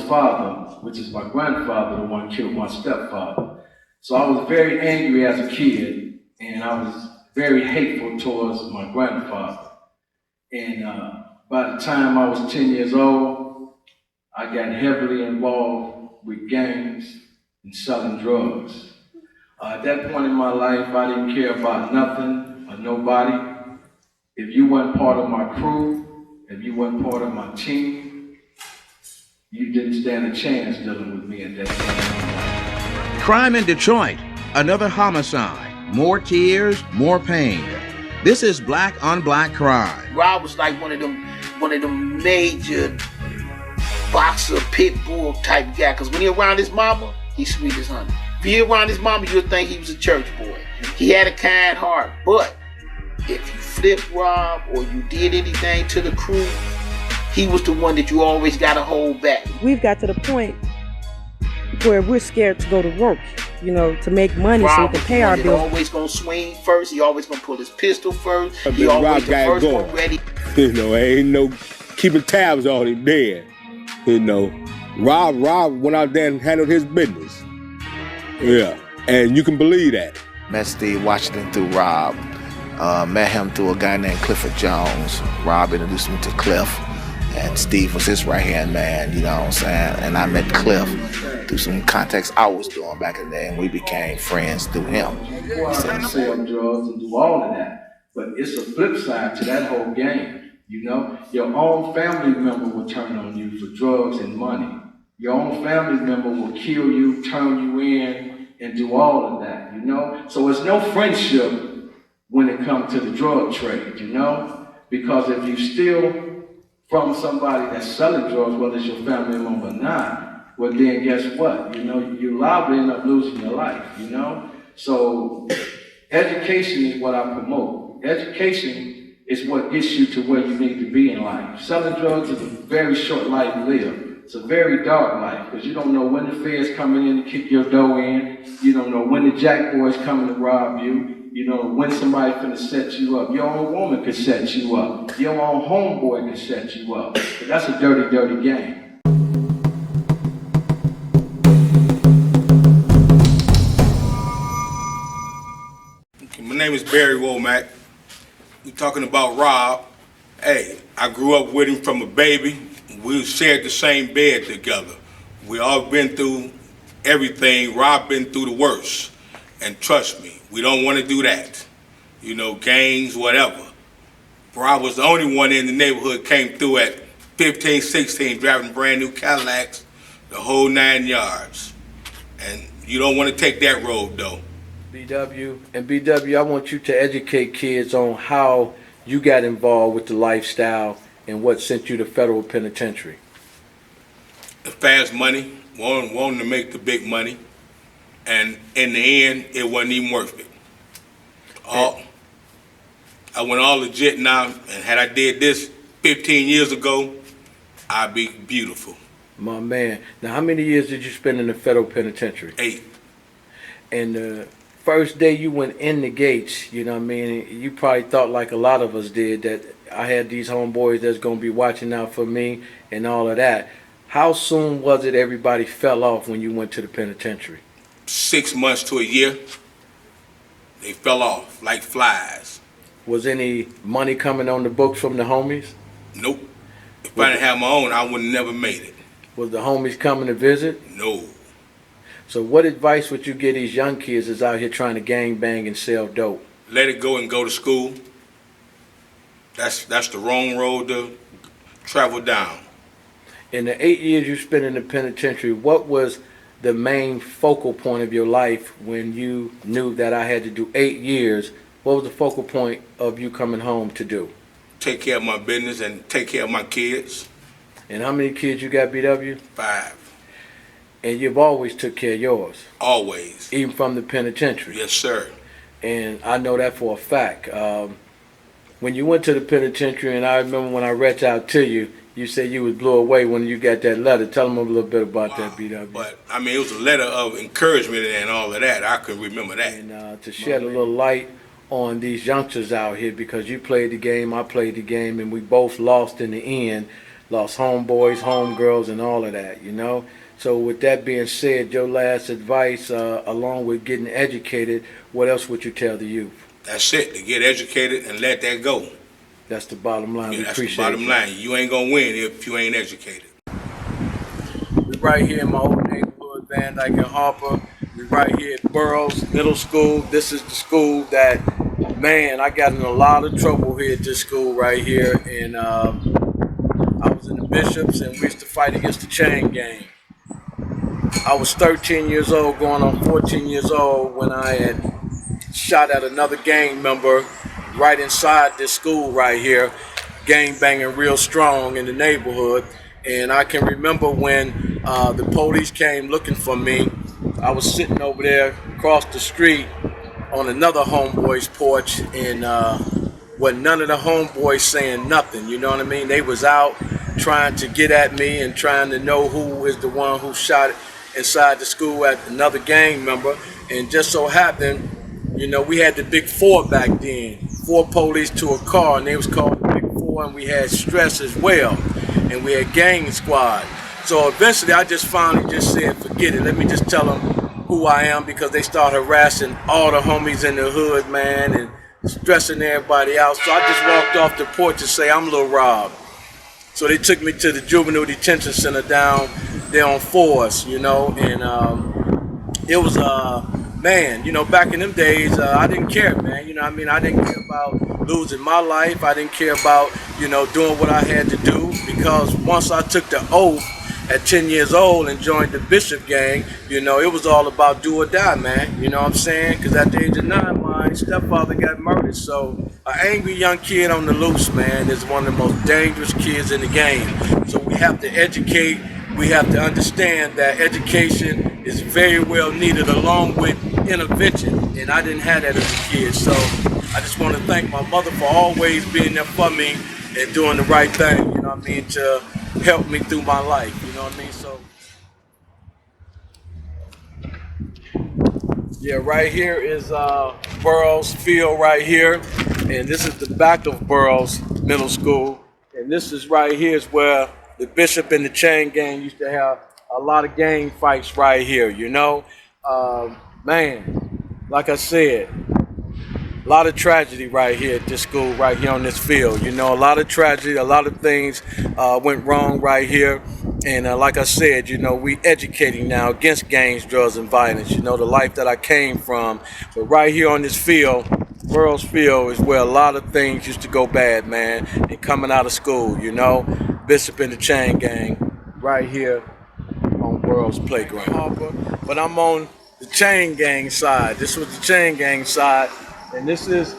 father, which is my grandfather, the one killed my stepfather. So I was very angry as a kid, and I was very hateful towards my grandfather. And by the time I was 10 years old, I got heavily involved with gangs and selling drugs. At that point in my life, I didn't care about nothing or nobody. If you weren't part of my crew, if you weren't part of my team, you didn't stand a chance dealing with me at that time. Crime in Detroit, another homicide, more tears, more pain. This is black on black crime. Rob was like one of them major boxer, pit bull type guy. Cause when he around his mama, he's sweet as honey. If he around his mama, you'll think he was a church boy. He had a kind heart, but if you flipped Rob or you did anything to the crew, he was the one that you always got to hold back. We've got to the point where we're scared to go to work, to make money Rob so we can pay our bills. He always gonna swing first. He always gonna pull his pistol first. He always the first one ready. Ain't no keeping tabs on him there. Rob went out there and handled his business. Yeah, and you can believe that. Met Steve Washington through Rob. Met him through a guy named Clifford Jones. Rob introduced me to Cliff, and Steve was his right-hand man, you know what I'm saying? And I met Cliff through some contacts I was doing back in the day, and we became friends through him. Go out and sell drugs and do all of that. But it's a flip side to that whole game. Your own family member will turn on you for drugs and money. Your own family member will kill you, turn you in, and do all of that, So it's no friendship when it comes to the drug trade, Because if you steal from somebody that's selling drugs, whether it's your family member or not, well then guess what? You liable to end up losing your life, So education is what I promote. Education is what gets you to where you need to be in life. Selling drugs is a very short life to live. It's a very dark life because you don't know when the feds coming in to kick your dough in. You don't know when the jack boys coming to rob you. You know when somebody finna set you up. Your own woman could set you up. Your own homeboy could set you up. But that's a dirty, dirty game. My name is Barry Womack. We're talking about Rob. Hey, I grew up with him from a baby. We shared the same bed together. We all been through everything. Rob been through the worst. And trust me, we don't want to do that. Gangs, whatever. Rob was the only one in the neighborhood came through at 15, 16, driving brand new Cadillacs, the whole 9 yards. And you don't want to take that road though. BW, I want you to educate kids on how you got involved with the lifestyle and what sent you to federal penitentiary. The fast money, wanting to make the big money, and in the end, it wasn't even worth it. I went all legit now, and had I did this 15 years ago, I'd be beautiful. My man. Now, how many years did you spend in the federal penitentiary? 8. And the first day you went in the gates, you probably thought like a lot of us did that I had these homeboys that's going to be watching out for me and all of that. How soon was it everybody fell off when you went to the penitentiary? 6 months to a year, they fell off like flies. Was any money coming on the books from the homies? Nope. If I didn't have my own, I would have never made it. Was the homies coming to visit? No. So what advice would you give these young kids that's out here trying to gang bang and sell dope? Let it go and go to school. That's the wrong road to travel down. In the 8 years you spent in the penitentiary, what was the main focal point of your life when you knew that I had to do 8 years? What was the focal point of you coming home to do? Take care of my business and take care of my kids. And how many kids you got, BW? 5. And you've always took care of yours? Always. Even from the penitentiary? Yes, sir. And I know that for a fact. When you went to the penitentiary, and I remember when I reached out to you, you said you was blew away when you got that letter. Tell them a little bit about that, BW. But, it was a letter of encouragement and all of that. I can remember that. And to shed a little light on these youngsters out here, because you played the game, I played the game, and we both lost in the end. lost homeboys, homegirls, and all of that, you know. So with that being said, your last advice, along with getting educated, what else would you tell the youth? That's it, to get educated and let that go. That's the bottom line. Yeah, We that's the appreciate bottom you. line. You ain't gonna win if you ain't educated. We're right here in my old neighborhood, Van Dyke and Harper. We're right here at Burroughs Middle School. This is the school that, man, I got in a lot of trouble here at this school right here. And I was in the Bishops, and we used to fight against the chain gang. I was 13 years old, going on 14 years old, when I had shot at another gang member right inside this school right here, gang banging real strong in the neighborhood. And I can remember when the police came looking for me, I was sitting over there across the street on another homeboy's porch, and with none of the homeboys saying nothing, you know what I mean? They was out trying to get at me and trying to know who is the one who shot inside the school at another gang member. And just so happened, you know, we had the big four back then, 4 police to a car, and they was called the big four, and we had stress as well, and we had gang squad. So eventually I just finally just said, forget it, let me just tell them who I am, because they start harassing all the homies in the hood, man, and stressing everybody out. So I just walked off the porch and say, I'm Lil Rob. So they took me to the juvenile detention center down there on Forest, you know, and it was, man, you know, back in them days, I didn't care, man, you know what I mean? I didn't care about losing my life. I didn't care about, you know, doing what I had to do, because once I took the oath at 10 years old and joined the Bishop gang, you know, it was all about do or die, man. You know what I'm saying? Because at the age of 9, my stepfather got murdered. So an angry young kid on the loose, man, is one of the most dangerous kids in the game. So we have to educate. We have to understand that education is very well needed, along with intervention. And I didn't have that as a kid. So I just want to thank my mother for always being there for me and doing the right thing, you know what I mean, to help me through my life, you know what I mean? So yeah, right here is Burroughs Field right here, and this is the back of Burroughs Middle School, and this is right here is where the Bishop and the Chain Gang used to have a lot of gang fights right here, you know? Man, like I said, a lot of tragedy right here at this school, right here on this field. You know, a lot of tragedy, a lot of things went wrong right here. And like I said, you know, we educating now against gangs, drugs, and violence. You know, the life that I came from. But right here on this field, Burroughs Field, is where a lot of things used to go bad, man. And coming out of school, you know, Bishop and the Chain Gang, right here on Burroughs Playground. But I'm on the Chain Gang side. This was the Chain Gang side. And this is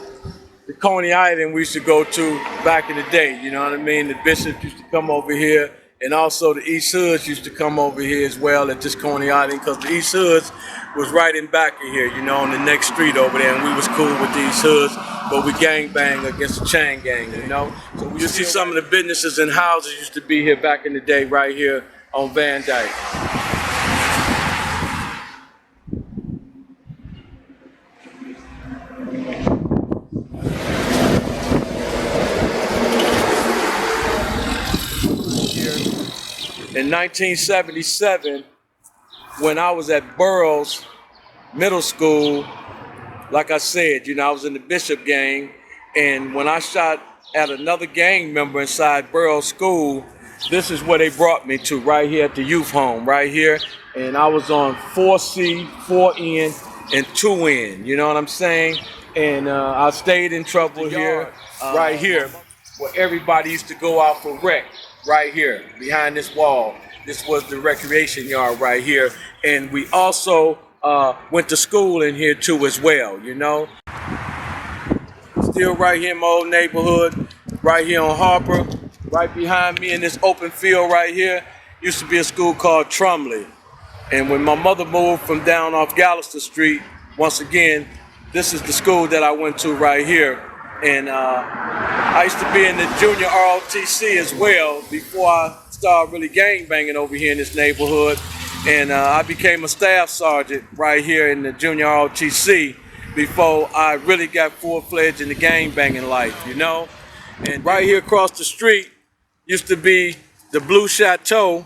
the Coney Island we used to go to back in the day, you know what I mean? The Bishops used to come over here, and also the East Hoods used to come over here as well at this Coney Island, because the East Hoods was right in back of here, you know, on the next street over there, and we was cool with the East Hoods, but we gang bang against the Chain Gang, you know? So you see some of the businesses and houses used to be here back in the day right here on Van Dyke. In 1977, when I was at Burroughs Middle School, like I said, you know, I was in the Bishop gang, and when I shot at another gang member inside Burroughs School, this is where they brought me to, right here at the youth home, right here, and I was on 4C, 4N, and 2N, you know what I'm saying? And I stayed in trouble here, right here, where everybody used to go out for rec. Right here, behind this wall. This was the recreation yard right here. And we also went to school in here too as well, you know. Still right here in my old neighborhood, right here on Harper. Right behind me in this open field right here, used to be a school called Trumley. And when my mother moved from down off Gallister Street, once again, this is the school that I went to right here. And I used to be in the junior ROTC as well before I started really gang banging over here in this neighborhood. And I became a staff sergeant right here in the junior ROTC before I really got full-fledged in the gang banging life, you know? And right here across the street used to be the Blue Chateau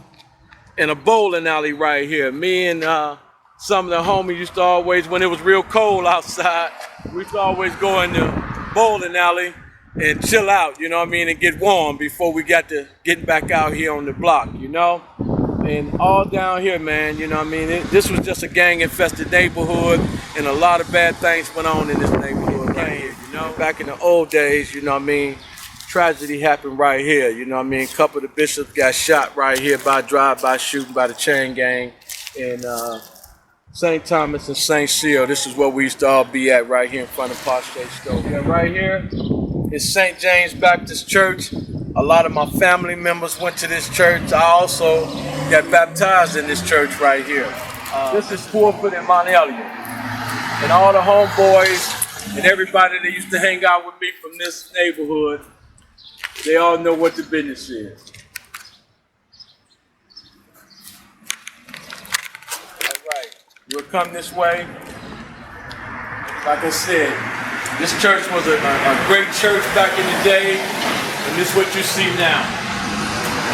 in a bowling alley right here. Me and some of the homies used to always, when it was real cold outside, we used to always go in the bowling alley and chill out, you know what I mean, and get warm before we got to getting back out here on the block, you know? And all down here, man, you know what I mean? This was just a gang-infested neighborhood, and a lot of bad things went on in this neighborhood right here, you know? Back in the old days, you know what I mean, tragedy happened right here, you know what I mean? A couple of the bishops got shot right here by drive-by shooting by the chain gang in St. Thomas and St. Cyr. This is where we used to all be at right here in front of Postage Store. Yeah, right here is St. James Baptist Church. A lot of my family members went to this church. I also got baptized in this church right here. This is Fulford and Mount Elliott. And all the homeboys and everybody that used to hang out with me from this neighborhood, they all know what the business is. All right, we'll come this way. Like I said, this church was a great church back in the day, and this is what you see now.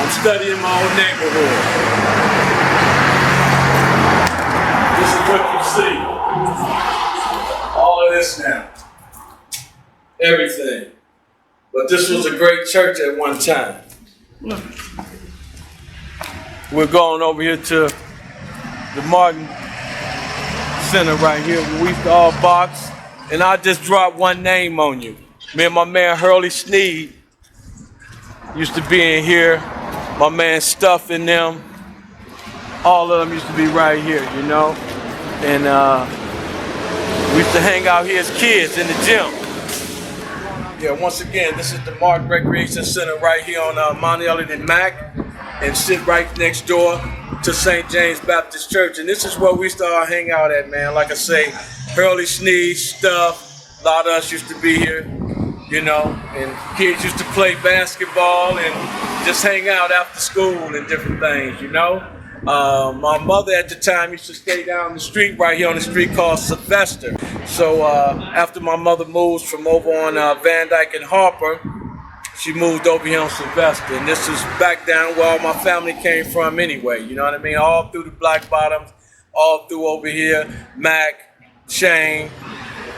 I'm studying my own neighborhood. This is what you see. All of this now. Everything. But this was a great church at one time. We're going over here to the Martin Center right here. We used to all box. And I'll just drop one name on you. Me and my man Hurley Sneed used to be in here. My man Stuff in them. All of them used to be right here, you know? And we used to hang out here as kids in the gym. Yeah, once again, this is the Martin Recreation Center right here on Mount Elliott and Mac, and sit right next door to St. James Baptist Church. And this is where we used to all hang out at, man. Like I say, Hurley Sneed, Stuff, a lot of us used to be here, you know, and kids used to play basketball and just hang out after school and different things, you know. My mother at the time used to stay down the street right here on the street called Sylvester. So after my mother moved from over on Van Dyke and Harper, she moved over here on Sylvester. And this is back down where all my family came from anyway, you know what I mean? All through the Black Bottoms, all through over here, Mac, Shane,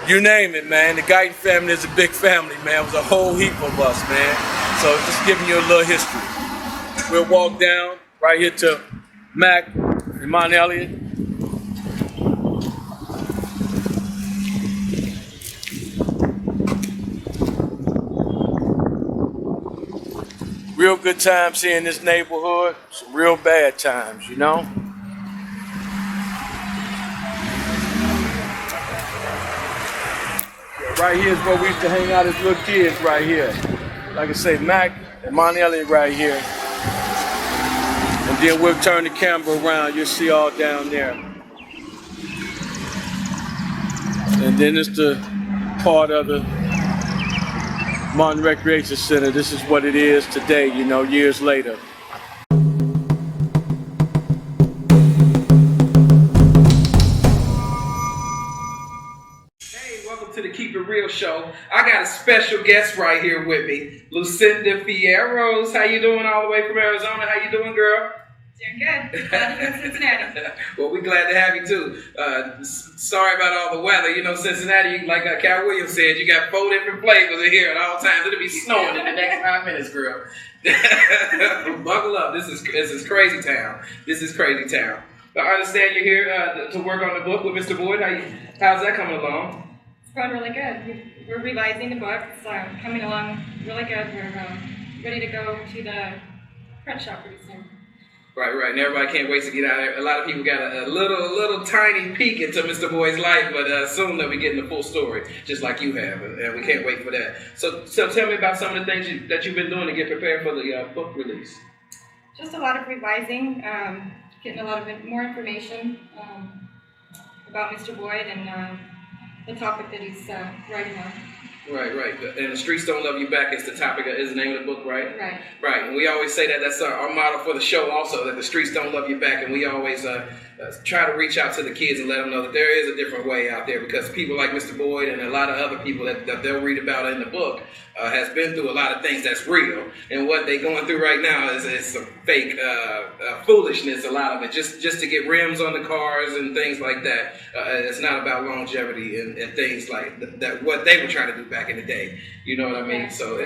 you name it, man. The Guyton family is a big family, man. It was a whole heap of us, man. So just giving you a little history. We'll walk down right here to Mac and Mount Elliott. Real good times here in this neighborhood. Some real bad times, you know? Right here is where we used to hang out as little kids right here. Like I say, Mac and Mount Elliott right here. And then we'll turn the camera around. You'll see all down there. And then it's the part of the Martin Recreation Center. This is what it is today, you know, years later. To the Keep It Real show. I got a special guest right here with me, Lucinda Fierros. How you doing all the way from Arizona? How you doing, girl? Doing good. Cincinnati. Well, we're glad to have you too. Sorry about all the weather. You know, Cincinnati, like Cal Williams said, you got 4 different flavors in here at all times. It'll be snowing in the next 5 minutes, girl. Buckle up. This is crazy town. This is crazy town. But I understand you're here to work on the book with Mr. Boyd. How's that coming along? It's going really good. We're revising the book. It's coming along really good. We're ready to go to the print shop pretty soon. Right. And everybody can't wait to get out there. A lot of people got a little tiny peek into Mr. Boyd's life, but soon they'll be getting the full story, just like you have, and we can't wait for that. So tell me about some of the things that you've been doing to get prepared for the book release. Just a lot of revising, getting a lot of more information about Mr. Boyd and the topic that he's writing on. Right. And The Streets Don't Love You Back is the topic, is the name of the book, right? Right. And we always say that that's our motto for the show also, that the streets don't love you back. And we always try to reach out to the kids and let them know that there is a different way out there, because people like Mr. Boyd and a lot of other people that they'll read about in the book has been through a lot of things that's real, and what they're going through right now is some fake foolishness, a lot of it, just to get rims on the cars and things like that. It's not about longevity and things like that, what they were trying to do back in the day. You know what I mean? So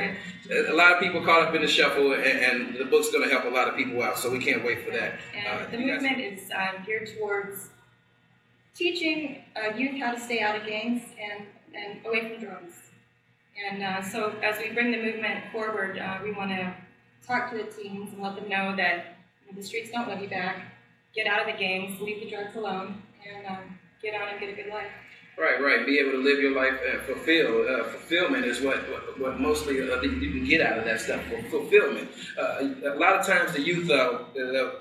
a lot of people caught up in the shuffle, and the book's going to help a lot of people out, so we can't wait for that. And the movement is geared towards teaching youth how to stay out of gangs and away from drugs. And so as we bring the movement forward, we want to talk to the teens and let them know that the streets don't love you back. Get out of the gangs, leave the drugs alone, and get on and get a good life. Right. Be able to live your life and fulfillment is what mostly you can get out of that stuff. Fulfillment. A lot of times the youth, the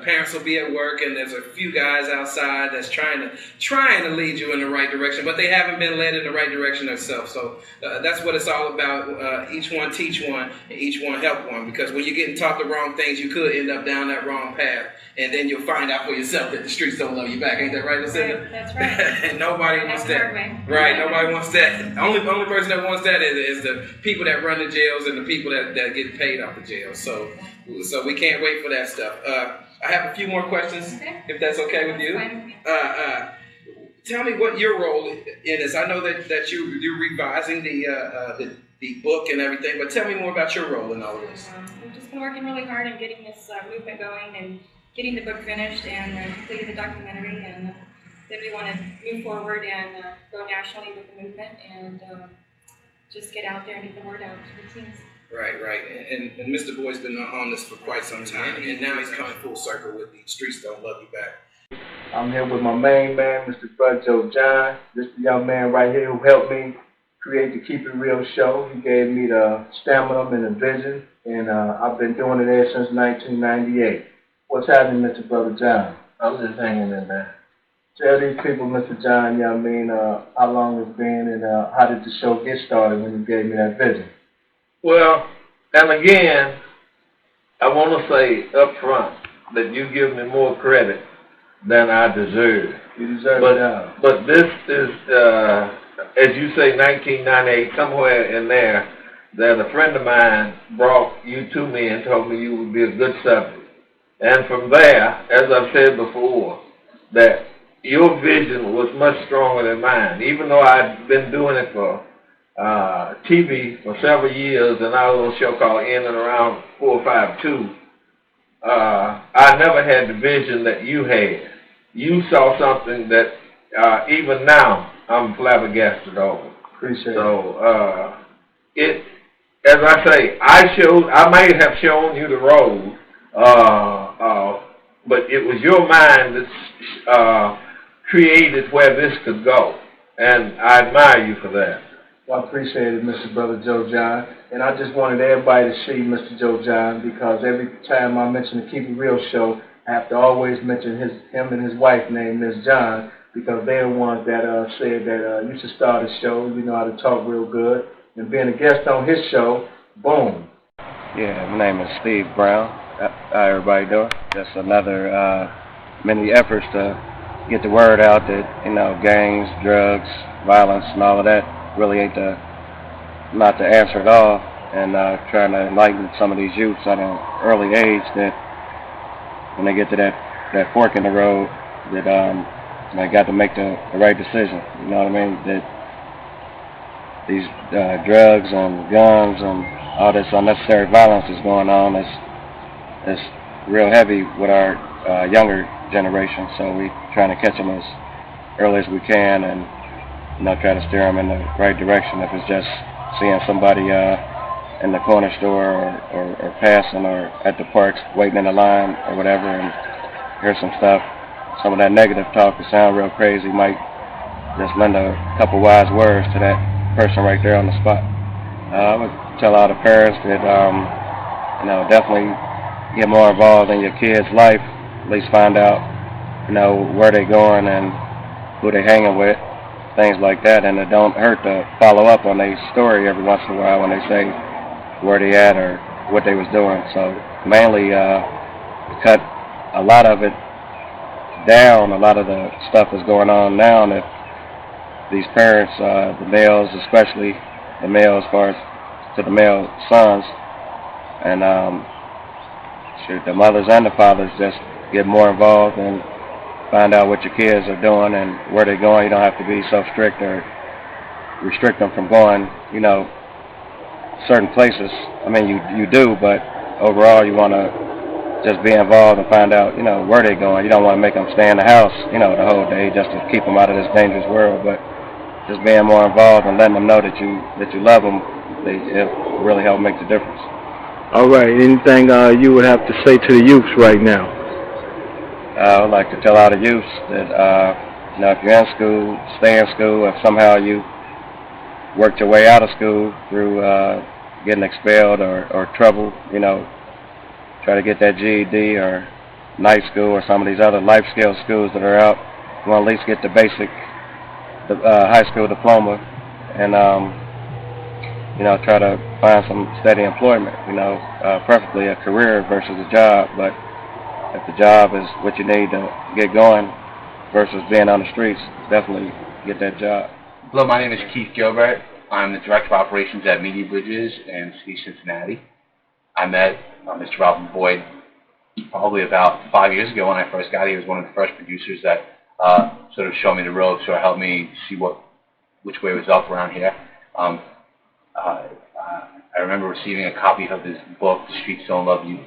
parents will be at work, and there's a few guys outside that's trying to lead you in the right direction, but they haven't been led in the right direction themselves. So that's what it's all about. Each one teach one, and each one help one. Because when you're getting taught the wrong things, you could end up down that wrong path, and then you'll find out for yourself that the streets don't love you back. Ain't that right, Lucinda? Right, that's right. And nobody wants that. Right, nobody wants that. The only person that wants that is the people that run the jails and the people that get paid off the jails. So we can't wait for that stuff. I have a few more questions, if that's okay with you. Tell me what your role in is. I know that you're revising the book and everything, but tell me more about your role in all of this. We've just been working really hard on getting this movement going and getting the book finished and completing the documentary, and then we want to move forward and go nationally with the movement and just get out there and get the word out to the teens. Right. And Mr. Boyd's been on this for quite some time, and now he's coming full circle with the Streets Don't Love You Back. I'm here with my main man, Mr. Brother Joe John. This is the young man right here who helped me create the Keep It Real show. He gave me the stamina and the vision, and I've been doing it there since 1998. What's happening, Mr. Brother John? I'm just hanging in there. Tell these people, Mr. John, how long it's been, and how did the show get started when you gave me that vision? Well, and again, I want to say up front that you give me more credit than I deserve. You deserve it. But this is, as you say, 1998, somewhere in there, that a friend of mine brought you to me and told me you would be a good subject. And from there, as I've said before, that your vision was much stronger than mine. Even though I'd been doing it for TV for several years, and I was on a show called In and Around 452, I never had the vision that you had. You saw something that even now I'm flabbergasted over. Appreciate it. So as I say, I might have shown you the road, but it was your mind that created where this could go, and I admire you for that. Well, I appreciate it, Mr. Brother Joe John. And I just wanted everybody to see Mr. Joe John, because every time I mention the Keep It Real show, I have to always mention him and his wife named Miss John, because they're the ones that said that you should start a show. You know how to talk real good. And being a guest on his show, boom. Yeah, my name is Steve Brown. How everybody doing? Just another many efforts to get the word out that, gangs, drugs, violence, and all of that really ain't not the answer at all, and trying to enlighten some of these youths at an early age that when they get to that fork in the road, that they got to make the right decision. You know what I mean? That these drugs and guns and all this unnecessary violence is going on. It's real heavy with our younger generation, so we trying to catch them as early as we can, and try to steer them in the right direction. If it's just seeing somebody in the corner store or passing or at the parks waiting in the line or whatever, and hear some stuff, some of that negative talk that sound real crazy, might just lend a couple wise words to that person right there on the spot. I would tell all the parents that definitely get more involved in your kids' life, at least find out where they're going and who they're hanging with, things like that, and it don't hurt to follow up on their story every once in a while when they say where they at or what they was doing. So mainly cut a lot of it down a lot of the stuff that's going on now. And if these parents, the males especially, the males as far as to the male sons, and the mothers and the fathers just get more involved and find out what your kids are doing and where they're going. You don't have to be so strict or restrict them from going, certain places. I mean, you do, but overall you want to just be involved and find out, where they're going. You don't want to make them stay in the house, the whole day just to keep them out of this dangerous world, but just being more involved and letting them know that you love them, it really helps make the difference. All right, anything you would have to say to the youths right now? I would like to tell all the youths that, if you're in school, stay in school. If somehow you worked your way out of school through getting expelled or trouble, try to get that GED or night school or some of these other life skill schools that are out. You want to at least get the basic high school diploma and, try to find some steady employment, preferably a career versus a job. But if the job is what you need to get going versus being on the streets, definitely get that job. Hello, my name is Keith Gilbert. I'm the Director of Operations at Media Bridges in Cincinnati. I met Mr. Robert Boyd probably about 5 years ago when I first got here. He was one of the first producers that sort of showed me the ropes or helped me see which way was up around here. I remember receiving a copy of his book, The Streets Don't Love You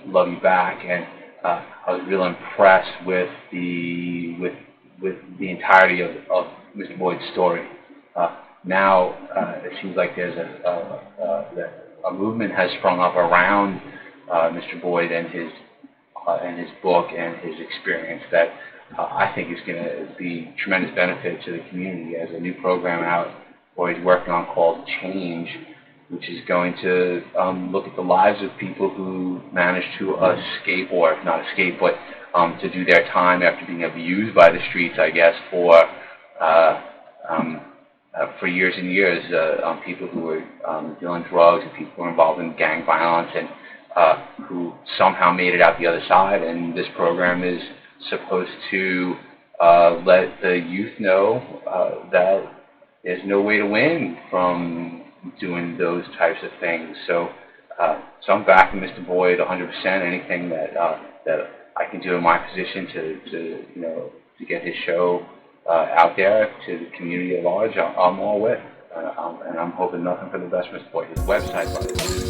Back, and I was real impressed with the entirety of Mr. Boyd's story. Now it seems like there's a movement has sprung up around Mr. Boyd and his book and his experience that I think is going to be tremendous benefit to the community. As a new program out, or he's working on called Change, which is going to look at the lives of people who manage to escape, or not escape, but to do their time after being abused by the streets, I guess, for years and years. People who were dealing drugs and people who were involved in gang violence and who somehow made it out the other side. And this program is supposed to let the youth know that there's no way to win from doing those types of things. So I'm backing Mr. Boyd 100%. Anything that I can do in my position to get his show out there to the community at large, I'm all with. And I'm hoping nothing for the best, Mr. Boyd. His website, by the way.